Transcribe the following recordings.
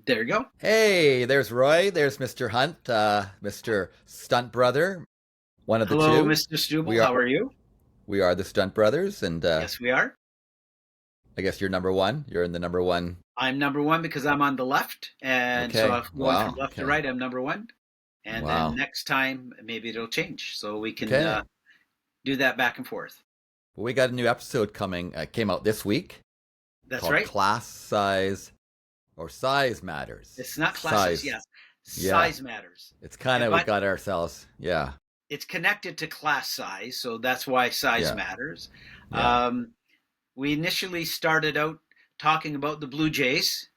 There you go. Hey, there's Roy. There's Mr. Hunt, Mr. Stunt Brother, one of the Hello, two. Mr. Stubble. We are How are you? we are the Stunt Brothers, and Yes, we are. I guess you're number one. You're in the number one. I'm number one because I'm on the left. And so Okay. if going from Wow. left to Okay. right, I'm number one. And then Wow. next time, maybe it'll change. So we can Okay. do that back and forth. Well, we got a new episode coming. Came out this week That's called right. Class Size or Size Matters. It's not classes. Size. Yes. Yeah. Size matters. It's kind of we But got ourselves. Yeah. it's connected to class size. So that's why size Yeah. matters. Yeah. We initially started out talking about the Blue Jays.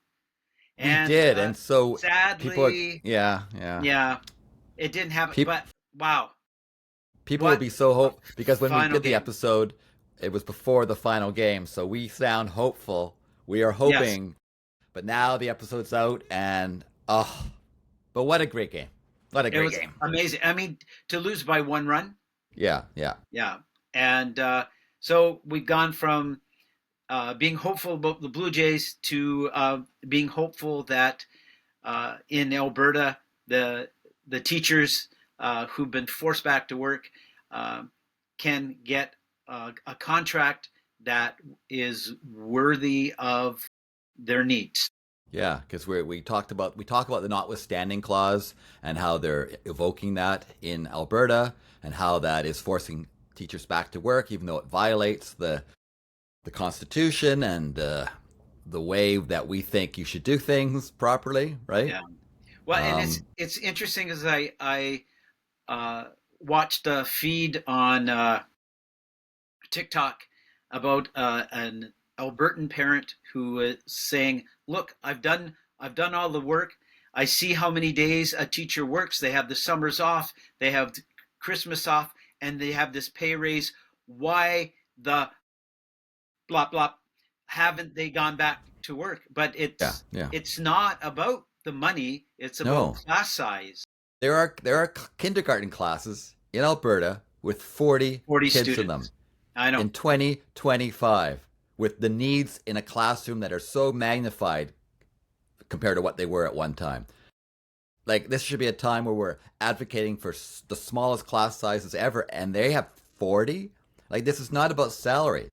We And did, and so people. sadly, Yeah. Yeah. yeah, it didn't happen. People. But wow, People will what be so a hope because when we final did the game. episode, it was before the final game, so we sound hopeful. We are Yes, hoping, but now the episode's out, and but what a great game! What a it great was game! amazing. I mean, to lose by 1 run, Yeah, yeah, yeah. And so we've gone from being hopeful about the Blue Jays to being hopeful that in Alberta, the teachers who've been forced back to work uh, can get a contract that is worthy of their needs. yeah. Because we talk about the Notwithstanding Clause and how they're evoking that in Alberta and how that is forcing teachers back to work, even though it violates the Constitution and the way that we think you should do things properly, right? Yeah. Well, and Um, it's interesting as I watched a feed on TikTok about an Albertan parent who was saying, "Look, I've done all the work. I see how many days a teacher works. They have the summers off, they have Christmas off, and they have this pay raise. Why the blah blah haven't they gone back to work?" But yeah, it's yeah. it's not about the money. It's about No, class size. there are kindergarten classes in Alberta with 40 40 kids in them students. I know. in 2025 with the needs in a classroom that are so magnified compared to what they were at one time. Like this should be a time where we're advocating for the smallest class sizes ever, and they have 40. Like this is not about salary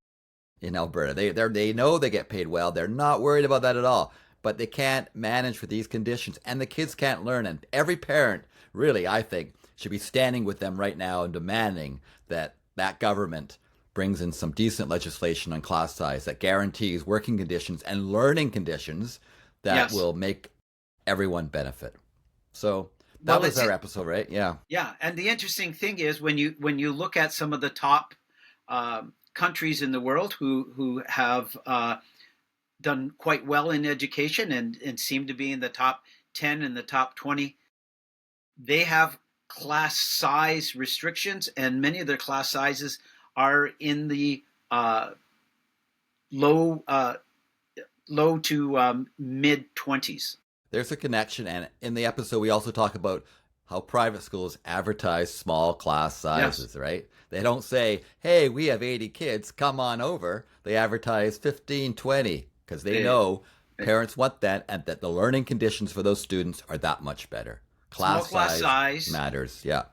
in Alberta. They know they get paid well. They're not worried about that at all. But they can't manage for these conditions, and the kids can't learn. And every parent, really, I think, should be standing with them right now and demanding that government brings in some decent legislation on class size that guarantees working conditions and learning conditions that Yes. will make everyone benefit. So that Well, was it's our episode, right? Yeah. yeah, and the interesting thing is when you look at some of the top countries in the world who have done quite well in education and seem to be in the top 10 and the top 20, they have class size restrictions, and many of their class sizes are in the low low to mid 20s. There's a connection, and in the episode, we also talk about how private schools advertise small class Yes. sizes, right? They don't say, hey, we have 80 kids, come on over. They advertise 15, 20, because they They, know parents want that and that the learning conditions for those students are that much better. small Class class size size matters. Yeah.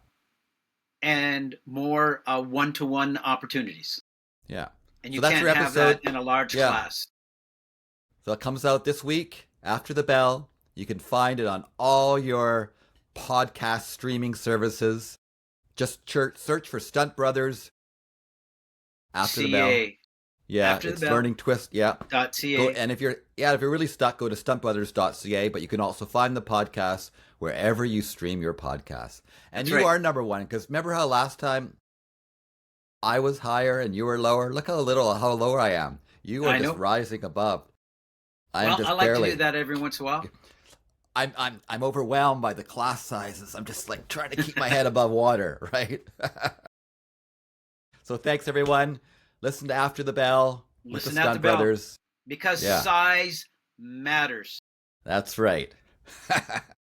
and more one-to-one opportunities. Yeah. And So you that's can't your have episode. that in a large Yeah. class. So it comes out this week after the bell. You can find it on all your podcast streaming services. Just search for Stunt Brothers after the bell. CA Yeah, after the it's bell Learning Twist. Yeah. Go, .ca. and if you're really stuck, go to stuntbrothers.ca, but you can also find the podcast wherever you stream your podcasts. And That's you right. are number one, because remember how last time I was higher and you were lower? Look how lower I am. You are I just know. rising above. I am Well, just I like to do barely. that every once in a while. I'm overwhelmed by the class sizes. I'm just like trying to keep my head above water, right? So thanks everyone. Listen to After the Bell with the Listen at the Stunt bell Brothers. because Yeah, size matters. that's right.